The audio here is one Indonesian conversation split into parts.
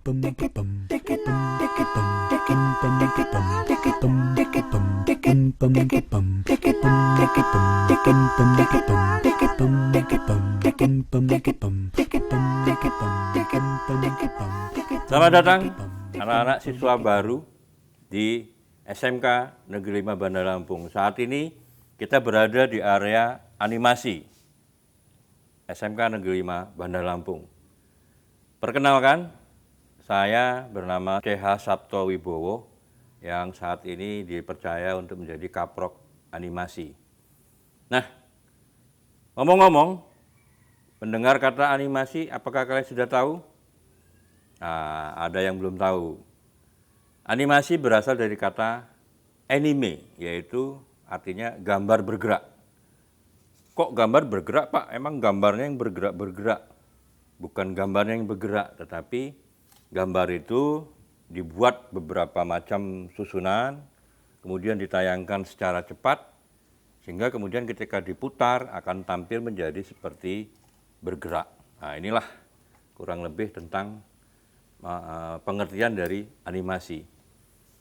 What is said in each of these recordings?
Selamat datang anak-anak siswa baru di SMK Negeri 5 Bandar Lampung. Saat ini kita berada di area animasi SMK Negeri 5 Bandar Lampung. Perkenalkan, saya bernama CH Sabto Wibowo yang saat ini dipercaya untuk menjadi kaprok animasi. Nah, ngomong-ngomong, mendengar kata animasi, apakah kalian sudah tahu? Nah, ada yang belum tahu. Animasi berasal dari kata anime, yaitu artinya gambar bergerak. Kok gambar bergerak, Pak? Emang gambarnya yang bergerak-bergerak? Bukan gambarnya yang bergerak, tetapi gambar itu dibuat beberapa macam susunan, kemudian ditayangkan secara cepat, sehingga kemudian ketika diputar akan tampil menjadi seperti bergerak. Nah, inilah kurang lebih tentang pengertian dari animasi.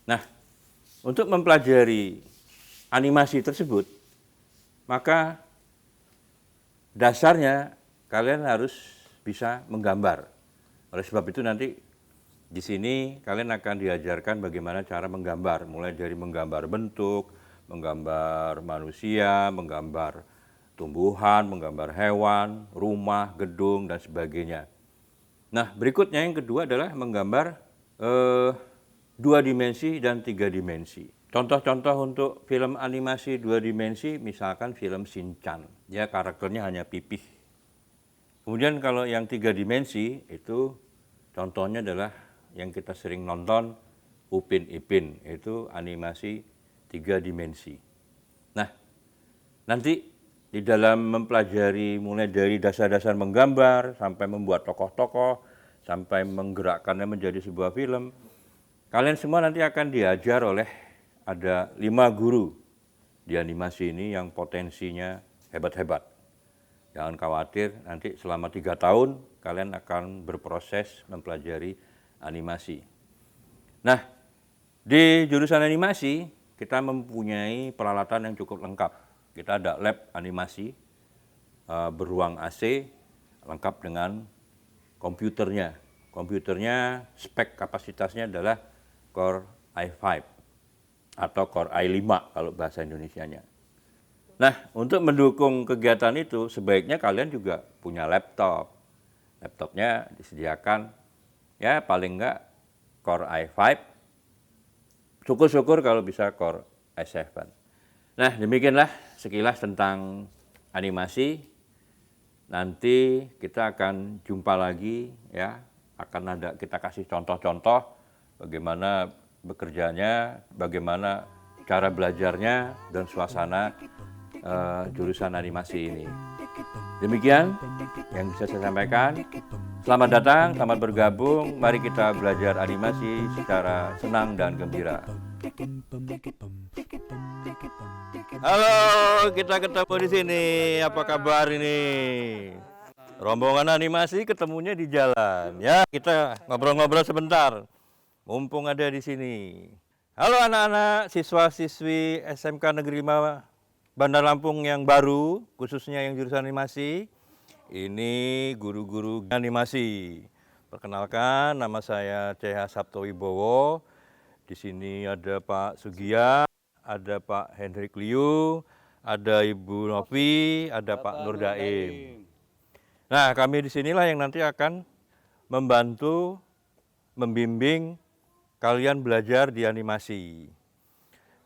Nah, untuk mempelajari animasi tersebut, maka dasarnya kalian harus bisa menggambar. Oleh sebab itu nanti di sini kalian akan diajarkan bagaimana cara menggambar, mulai dari menggambar bentuk, menggambar manusia, menggambar tumbuhan, menggambar hewan, rumah, gedung, dan sebagainya. Nah, berikutnya yang kedua adalah menggambar 2 dimensi dan 3 dimensi. Contoh-contoh untuk film animasi 2 dimensi, misalkan film Shinchan, ya karakternya hanya pipih. Kemudian kalau yang 3 dimensi itu contohnya adalah yang kita sering nonton Upin Ipin, itu animasi 3 dimensi. Nah, nanti di dalam mempelajari mulai dari dasar-dasar menggambar sampai membuat tokoh-tokoh sampai menggerakkannya menjadi sebuah film, kalian semua nanti akan diajar oleh ada 5 guru di animasi ini yang potensinya hebat-hebat. Jangan khawatir, nanti selama 3 tahun kalian akan berproses mempelajari animasi. Nah, di jurusan animasi kita mempunyai peralatan yang cukup lengkap. Kita ada lab animasi beruang AC, lengkap dengan komputernya. Komputernya spek kapasitasnya adalah Core i5 atau Core i5 kalau bahasa Indonesianya. Nah, untuk mendukung kegiatan itu sebaiknya kalian juga punya laptop. Laptopnya disediakan ya paling enggak Core i5, syukur-syukur kalau bisa Core i7. Nah, demikianlah sekilas tentang animasi. Nanti kita akan jumpa lagi ya, akan ada kita kasih contoh-contoh bagaimana bekerjanya, bagaimana cara belajarnya dan suasana jurusan animasi ini. Demikian yang bisa saya sampaikan. Selamat datang, selamat bergabung. Mari kita belajar animasi secara senang dan gembira. Halo, kita ketemu di sini. Apa kabar ini? Rombongan animasi ketemunya di jalan. Ya, kita ngobrol-ngobrol sebentar. Mumpung ada di sini. Halo anak-anak, siswa-siswi SMK Negeri 5 Bandar Lampung yang baru, khususnya yang jurusan animasi. Ini guru-guru animasi. Perkenalkan, nama saya CH Sabto Wibowo. Di sini ada Pak Sugia, ada Pak Hendrik Liu, ada Ibu Novi, ada Pak Nur Daim. Nah, kami di sinilah yang nanti akan membantu, membimbing kalian belajar di animasi.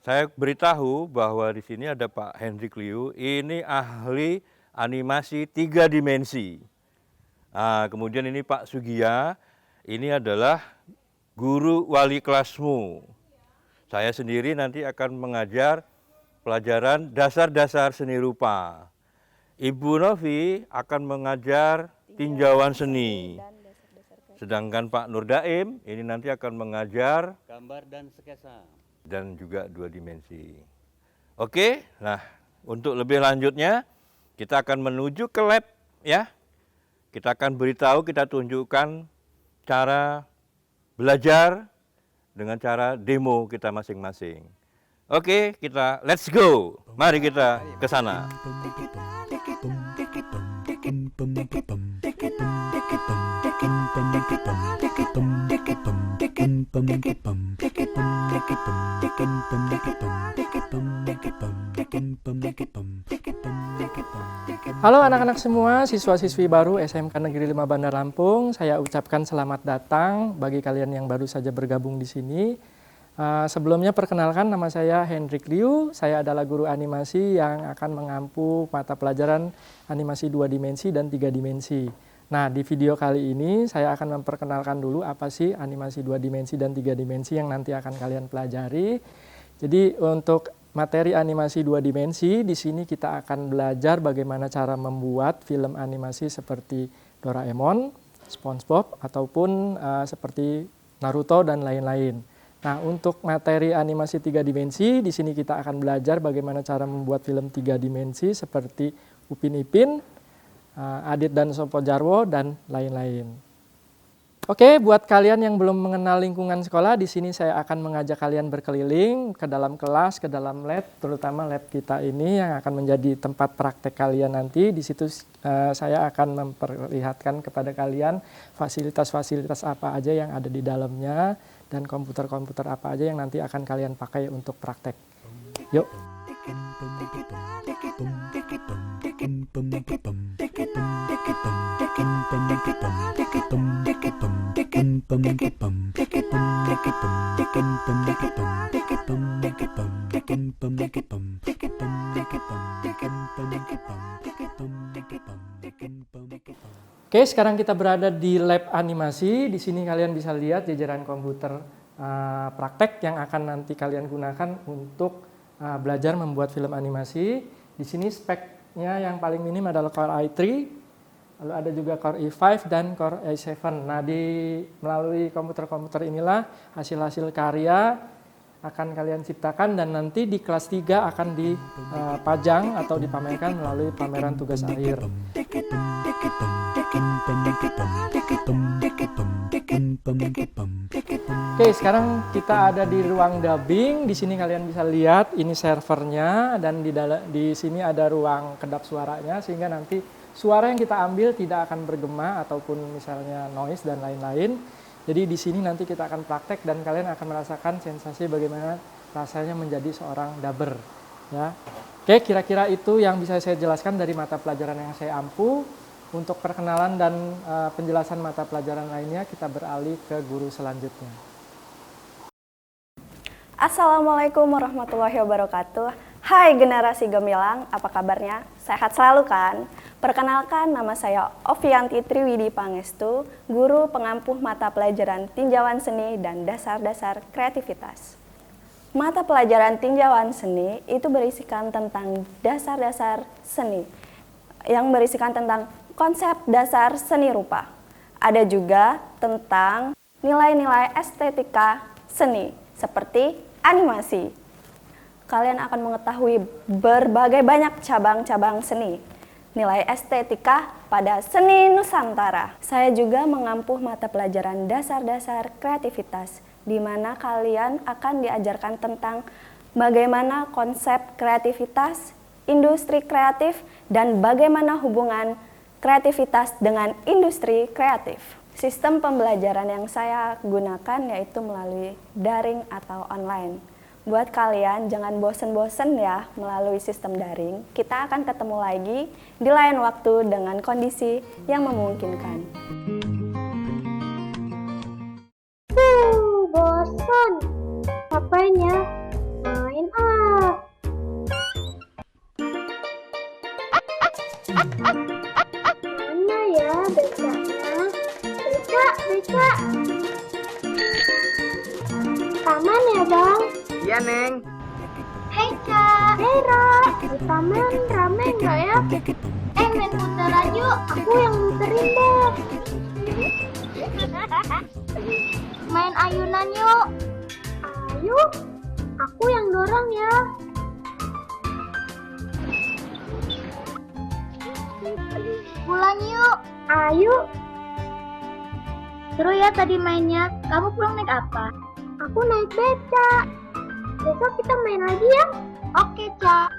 Saya beritahu bahwa di sini ada Pak Hendrik Liu, ini ahli animasi 3 dimensi. Nah, kemudian ini Pak Sugia, ini adalah guru wali kelasmu. Saya sendiri nanti akan mengajar pelajaran dasar-dasar seni rupa. Ibu Novi akan mengajar tinjauan seni. Sedangkan Pak Nur Daim ini nanti akan mengajar gambar dan sketsa. Dan juga 2 dimensi. Oke, nah untuk lebih lanjutnya kita akan menuju ke lab ya. Kita akan beritahu, kita tunjukkan cara belajar dengan cara demo kita masing-masing. Oke, kita let's go. Mari kita ke sana. Halo anak-anak semua, siswa-siswi baru SMK Negeri 5 Bandar Lampung. Saya ucapkan selamat datang bagi kalian yang baru saja bergabung di sini. Sebelumnya perkenalkan, nama saya Hendrik Liu. Saya adalah guru animasi yang akan mengampu mata pelajaran animasi 2 dimensi dan 3 dimensi. Nah, di video kali ini saya akan memperkenalkan dulu apa sih animasi 2 dimensi dan 3 dimensi yang nanti akan kalian pelajari. Jadi untuk materi animasi 2 dimensi, di sini kita akan belajar bagaimana cara membuat film animasi seperti Doraemon, SpongeBob, ataupun seperti Naruto dan lain-lain. Nah, untuk materi animasi 3 dimensi, di sini kita akan belajar bagaimana cara membuat film 3 dimensi seperti Upin Ipin, Adit dan Sopo Jarwo, dan lain-lain. Oke, buat kalian yang belum mengenal lingkungan sekolah, di sini saya akan mengajak kalian berkeliling ke dalam kelas, ke dalam lab, terutama lab kita ini yang akan menjadi tempat praktek kalian nanti. Di situ saya akan memperlihatkan kepada kalian fasilitas-fasilitas apa aja yang ada di dalamnya dan komputer-komputer apa aja yang nanti akan kalian pakai untuk praktek. Yuk. Oke, sekarang kita berada di lab animasi. Di sini kalian bisa lihat jajaran komputer praktek yang akan nanti kalian gunakan untuk belajar membuat film animasi. Di sini speknya yang paling minim adalah Core i3, lalu ada juga Core i5 dan Core i7. Nah, melalui komputer-komputer inilah hasil-hasil karya akan kalian ciptakan dan nanti di kelas 3 akan dipajang atau dipamerkan melalui pameran tugas akhir. Oke, sekarang kita ada di ruang dubbing. Di sini kalian bisa lihat ini servernya dan di sini ada ruang kedap suaranya sehingga nanti suara yang kita ambil tidak akan bergema ataupun misalnya noise dan lain-lain. Jadi di sini nanti kita akan praktek dan kalian akan merasakan sensasi bagaimana rasanya menjadi seorang dubber. Ya. Oke, kira-kira itu yang bisa saya jelaskan dari mata pelajaran yang saya ampu. Untuk perkenalan dan penjelasan mata pelajaran lainnya, kita beralih ke guru selanjutnya. Assalamualaikum warahmatullahi wabarakatuh. Hai generasi gemilang, apa kabarnya? Sehat selalu kan? Perkenalkan, nama saya Ovianti Triwidi Pangestu, guru pengampu mata pelajaran tinjauan seni dan dasar-dasar kreativitas. Mata pelajaran tinjauan seni itu berisikan tentang dasar-dasar seni, yang berisikan tentang konsep dasar seni rupa. Ada juga tentang nilai-nilai estetika seni, seperti animasi. Kalian akan mengetahui berbagai banyak cabang-cabang seni, nilai estetika pada seni Nusantara. Saya juga mengampu mata pelajaran dasar-dasar kreativitas, di mana kalian akan diajarkan tentang bagaimana konsep kreativitas, industri kreatif, dan bagaimana hubungan kreativitas dengan industri kreatif. Sistem pembelajaran yang saya gunakan yaitu melalui daring atau online. Buat kalian jangan bosen-bosen ya melalui sistem daring. Kita akan ketemu lagi di lain waktu dengan kondisi yang memungkinkan. Bosan. Ngapain ya? Main ah. Mana ya becaknya? Beca. Taman ya bang? Iya Neng. Hei Kak. Hei Ra. Di taman rame nggak ya? Main muteran yuk. Aku yang muterin deh. Main ayunan yuk. Ayo. Aku yang dorong ya. Pulang yuk. Ayo. Seru ya tadi mainnya. Kamu pulang naik apa? Aku naik beca. Besok kita main lagi ya? Oke, Cak.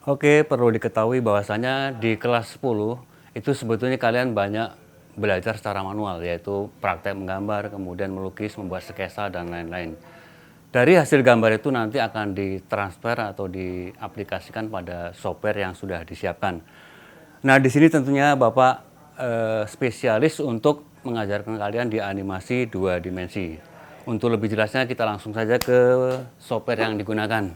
Oke, perlu diketahui bahwasanya di kelas 10 itu sebetulnya kalian banyak belajar secara manual, yaitu praktek menggambar, kemudian melukis, membuat sketsa, dan lain-lain. Dari hasil gambar itu nanti akan ditransfer atau diaplikasikan pada software yang sudah disiapkan. Nah, di sini tentunya Bapak spesialis untuk mengajarkan kalian di animasi 2 dimensi. Untuk lebih jelasnya kita langsung saja ke software yang digunakan.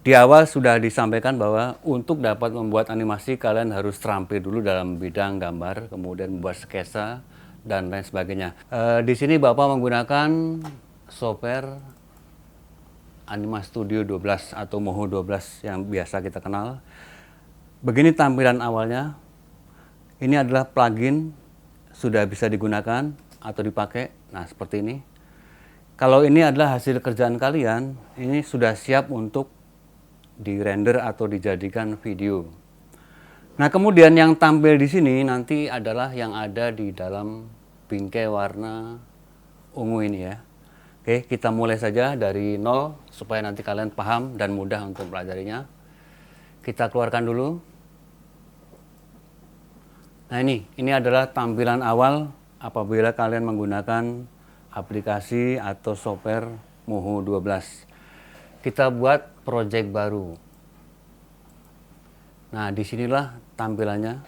Di awal sudah disampaikan bahwa untuk dapat membuat animasi kalian harus terampil dulu dalam bidang gambar, kemudian membuat sketsa dan lain sebagainya. Di sini Bapak menggunakan software Animasi Studio 12 atau Moho 12 yang biasa kita kenal. Begini tampilan awalnya. Ini adalah plugin sudah bisa digunakan atau dipakai. Nah, seperti ini. Kalau ini adalah hasil kerjaan kalian, ini sudah siap untuk di-render atau dijadikan video. Nah, kemudian yang tampil di sini nanti adalah yang ada di dalam bingkai warna ungu ini ya. Oke, kita mulai saja dari nol supaya nanti kalian paham dan mudah untuk pelajarinya. Kita keluarkan dulu. Nah, ini adalah tampilan awal apabila kalian menggunakan aplikasi atau software Moho 12. Kita buat project baru. Nah, disinilah tampilannya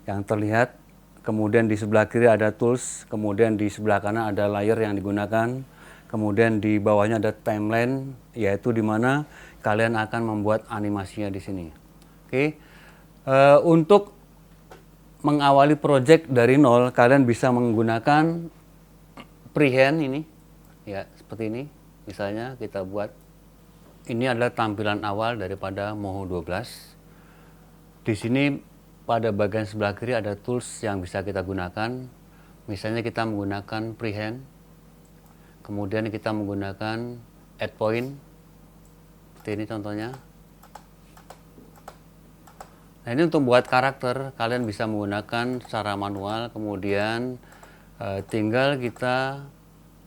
yang terlihat. Kemudian di sebelah kiri ada tools, kemudian di sebelah kanan ada layer yang digunakan, kemudian di bawahnya ada timeline, yaitu di mana kalian akan membuat animasinya di sini. Oke, untuk mengawali project dari nol, kalian bisa menggunakan freehand ini, ya seperti ini. Misalnya kita buat, ini adalah tampilan awal daripada Moho 12. Di sini pada bagian sebelah kiri ada tools yang bisa kita gunakan. Misalnya kita menggunakan freehand, kemudian kita menggunakan add point, seperti ini contohnya. Nah, ini untuk buat karakter, kalian bisa menggunakan secara manual, kemudian tinggal kita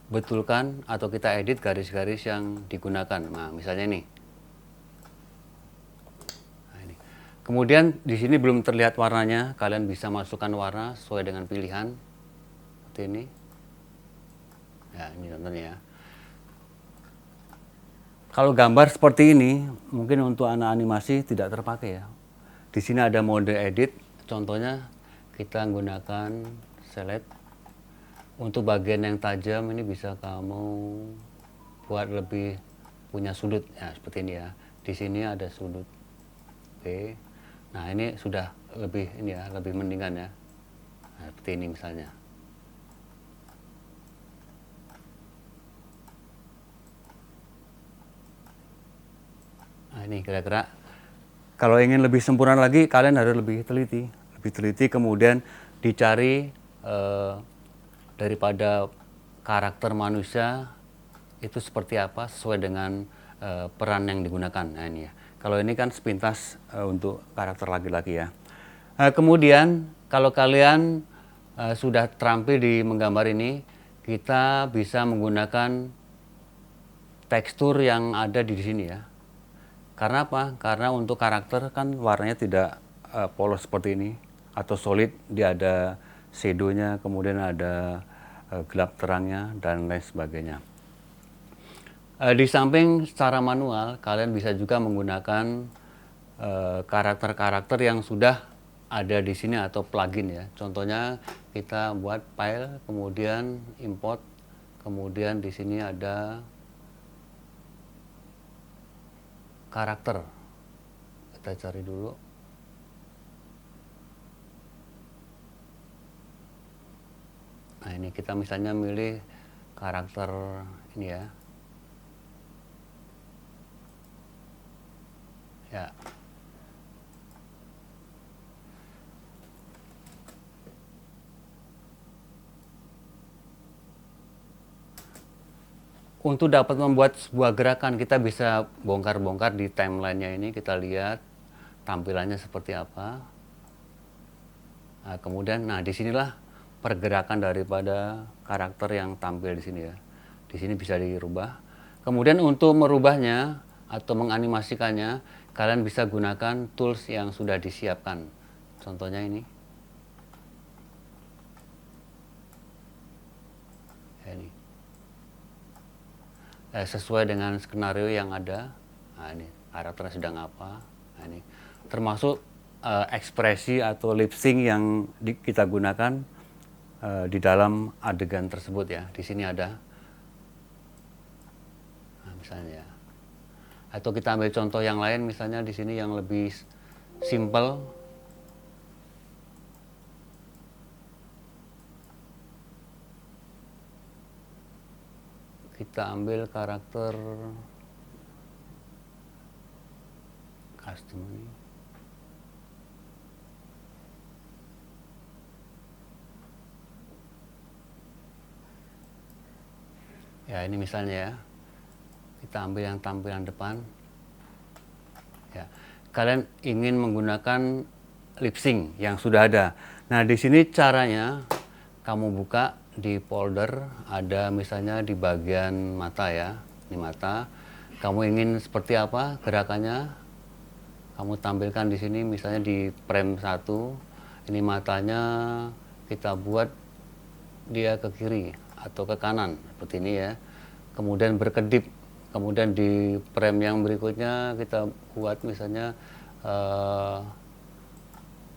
betulkan atau kita edit garis-garis yang digunakan. Nah, misalnya ini. Nah, ini. Kemudian di sini belum terlihat warnanya, kalian bisa masukkan warna sesuai dengan pilihan. Seperti ini. Ya, ini contohnya ya. Kalau gambar seperti ini, mungkin untuk anak animasi tidak terpakai ya. Di sini ada mode edit, contohnya kita menggunakan select. Untuk bagian yang tajam ini bisa kamu buat lebih punya sudut ya, seperti ini ya. Di sini ada sudut. Oke. Nah, ini sudah lebih ini ya, lebih mendingan ya. Nah, seperti ini misalnya. Nah, ini kira-kira kalau ingin lebih sempurna lagi, kalian harus lebih teliti, kemudian dicari daripada karakter manusia itu seperti apa sesuai dengan peran yang digunakan. Nah, ini ya. Kalau ini kan sepintas untuk karakter laki-laki ya. Kemudian kalau kalian sudah terampil di menggambar ini, kita bisa menggunakan tekstur yang ada di sini ya. Karena apa? Karena untuk karakter kan warnanya tidak polos seperti ini atau solid, dia ada shadow-nya, kemudian ada gelap terangnya dan lain sebagainya. Di samping secara manual, kalian bisa juga menggunakan karakter-karakter yang sudah ada di sini atau plugin ya. Contohnya kita buat file, kemudian import, kemudian di sini ada karakter. Kita cari dulu. Nah, ini kita misalnya milih karakter ini ya. Ya. Untuk dapat membuat sebuah gerakan, kita bisa bongkar-bongkar di timelinenya ini, kita lihat tampilannya seperti apa. Nah, kemudian, disinilah pergerakan daripada karakter yang tampil di sini ya. Di sini bisa dirubah. Kemudian untuk merubahnya atau menganimasikannya, kalian bisa gunakan tools yang sudah disiapkan. Contohnya ini. Ini. Sesuai dengan skenario yang ada. Nah, ini karakternya sedang apa. Nah, ini. Termasuk ekspresi atau lip sync yang kita gunakan di dalam adegan tersebut ya. Di sini ada. Nah, misalnya. Atau kita ambil contoh yang lain, misalnya di sini yang lebih simple. Kita ambil karakter custom ini. Ya, ini misalnya ya. Kita ambil yang tampilan depan. Ya. Kalian ingin menggunakan lip sync yang sudah ada. Nah, di sini caranya kamu buka di folder, ada misalnya di bagian mata ya. Ini mata. Kamu ingin seperti apa gerakannya? Kamu tampilkan di sini misalnya di frame 1. Ini matanya kita buat dia ke kiri atau ke kanan seperti ini ya. Kemudian berkedip. Kemudian di frame yang berikutnya kita buat misalnya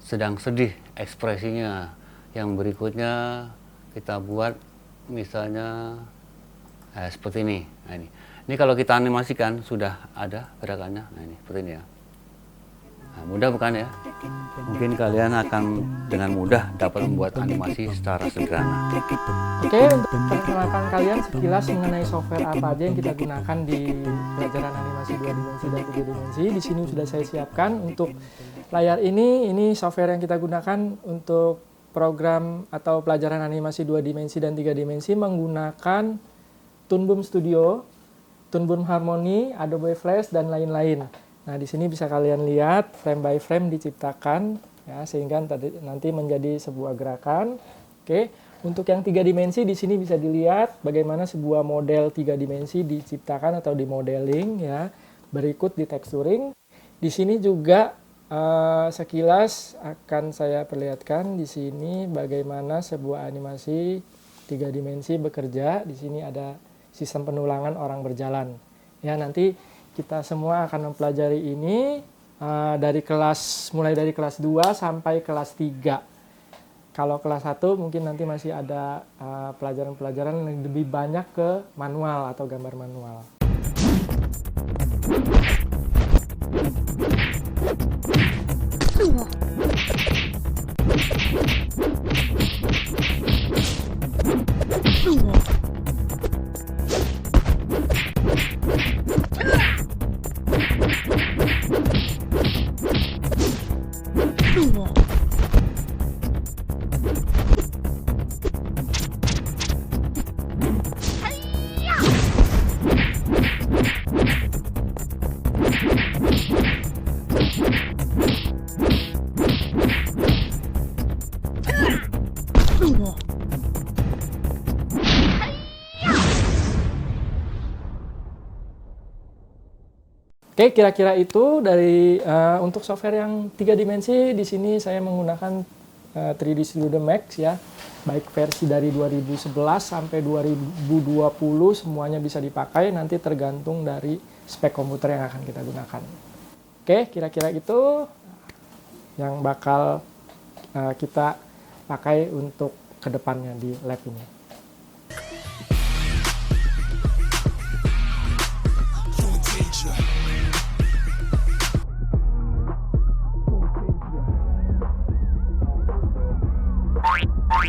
sedang sedih ekspresinya. Yang berikutnya kita buat misalnya seperti ini. Nah, ini kalau kita animasikan sudah ada gerakannya. Nah, ini seperti ini ya. Nah, mudah bukan ya? Mungkin kalian akan dengan mudah dapat membuat animasi secara sederhana. Oke, untuk perkenalkan kalian sekilas mengenai software apa aja yang kita gunakan di pelajaran animasi 2 dimensi dan 3 dimensi. Di sini sudah saya siapkan untuk layar ini software yang kita gunakan untuk program atau pelajaran animasi 2 dimensi dan 3 dimensi menggunakan Toon Boom Studio, Toon Boom Harmony, Adobe Flash, dan lain-lain. Nah, di sini bisa kalian lihat frame by frame diciptakan ya, sehingga nanti menjadi sebuah gerakan. Oke, untuk yang 3 dimensi di sini bisa dilihat bagaimana sebuah model 3 dimensi diciptakan atau dimodeling ya, berikut di texturing. Di sini juga sekilas akan saya perlihatkan di sini bagaimana sebuah animasi 3 dimensi bekerja. Di sini ada sistem penulangan orang berjalan. Ya, nanti kita semua akan mempelajari ini mulai dari kelas 2 sampai kelas 3. Kalau kelas 1 mungkin nanti masih ada pelajaran-pelajaran yang lebih banyak ke manual atau gambar manual. Oke, kira-kira itu dari untuk software yang 3 dimensi. Di sini saya menggunakan 3D Studio Max ya, baik versi dari 2011 sampai 2020 semuanya bisa dipakai, nanti tergantung dari spek komputer yang akan kita gunakan. Oke, kira-kira itu yang bakal kita pakai untuk kedepannya di lab ini. What?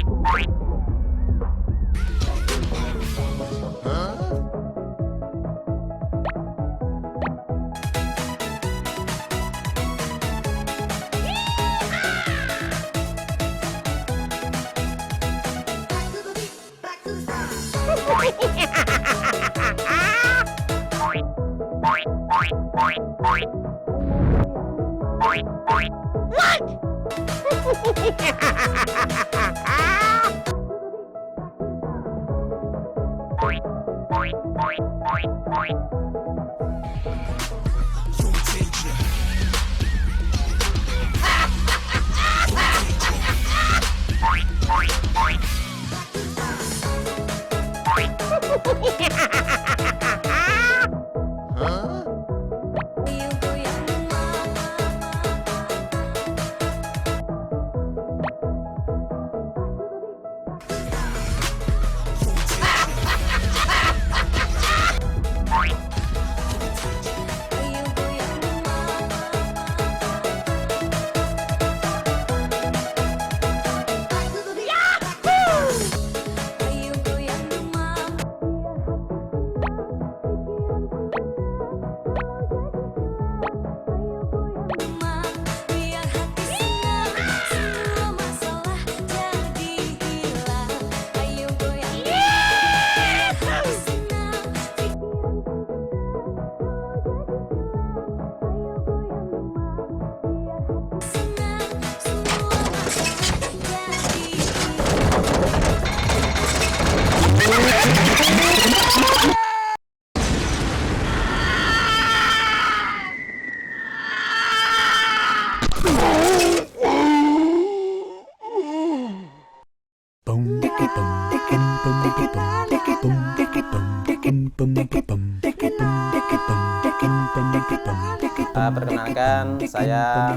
Perkenalkan, saya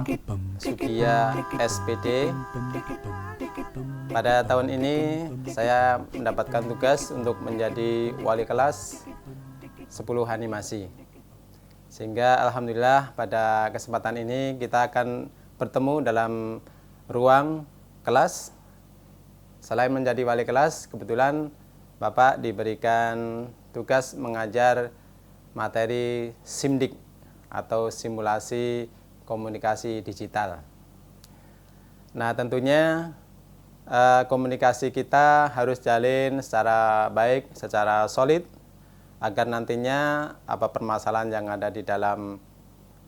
Sugiya SPD. Pada tahun ini saya mendapatkan tugas untuk menjadi wali kelas 10 animasi. Sehingga alhamdulillah pada kesempatan ini kita akan bertemu dalam ruang kelas. Selain menjadi wali kelas, kebetulan Bapak diberikan tugas mengajar materi SIMDIK atau simulasi komunikasi digital. Nah, tentunya komunikasi kita harus jalin secara baik, secara solid, agar nantinya apa permasalahan yang ada di dalam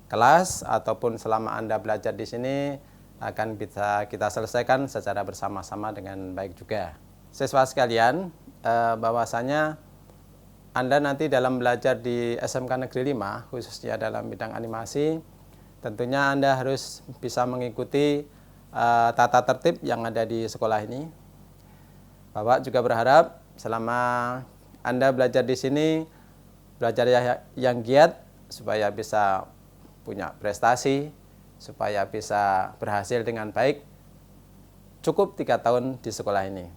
kelas ataupun selama Anda belajar di sini akan bisa kita selesaikan secara bersama-sama dengan baik juga. Siswa sekalian, bahwasanya Anda nanti dalam belajar di SMK Negeri 5, khususnya dalam bidang animasi, tentunya Anda harus bisa mengikuti tata tertib yang ada di sekolah ini. Bapak juga berharap selama Anda belajar di sini, belajar yang giat supaya bisa punya prestasi, supaya bisa berhasil dengan baik. Cukup 3 tahun di sekolah ini.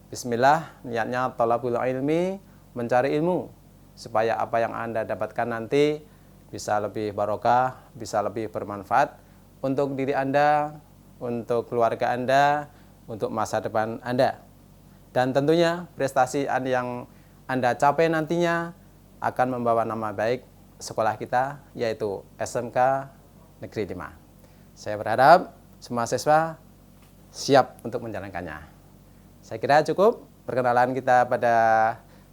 Bismillah, niatnya thalabul ilmi, mencari ilmu, supaya apa yang Anda dapatkan nanti bisa lebih barokah, bisa lebih bermanfaat untuk diri Anda, untuk keluarga Anda, untuk masa depan Anda. Dan tentunya prestasi yang Anda capai nantinya akan membawa nama baik sekolah kita, yaitu SMK Negeri 5. Saya berharap semua siswa siap untuk menjalankannya. Saya kira cukup perkenalan kita pada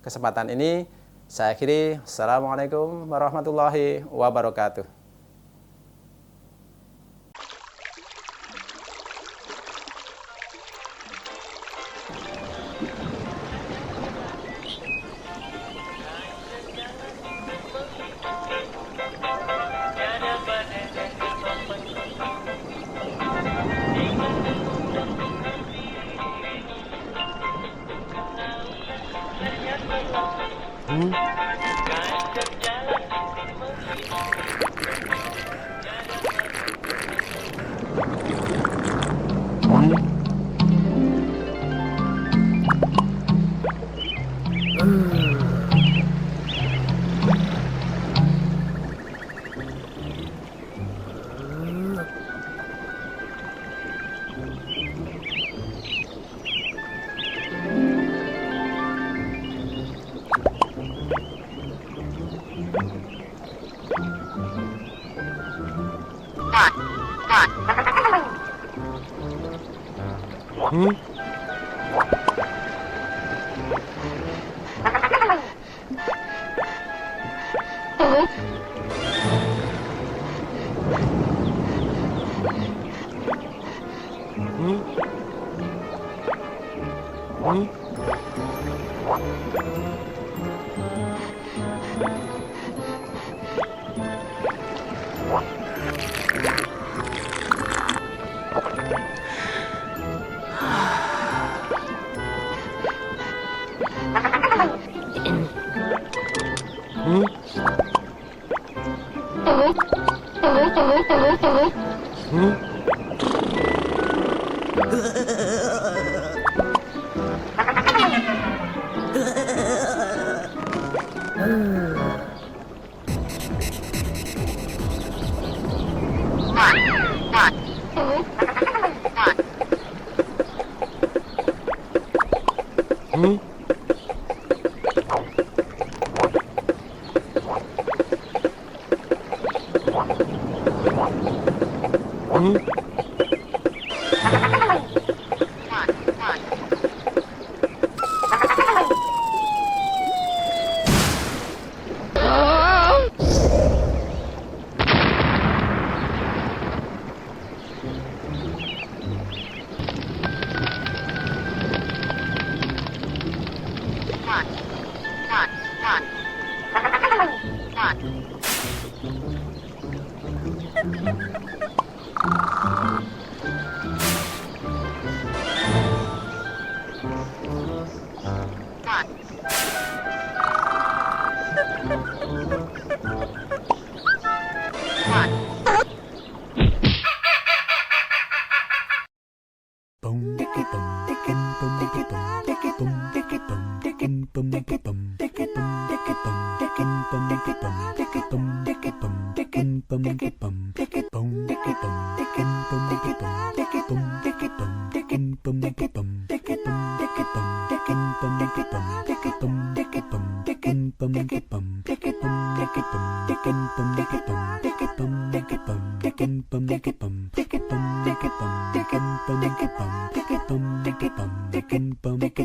kesempatan ini. Saya akhiri. Assalamualaikum warahmatullahi wabarakatuh.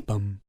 Pum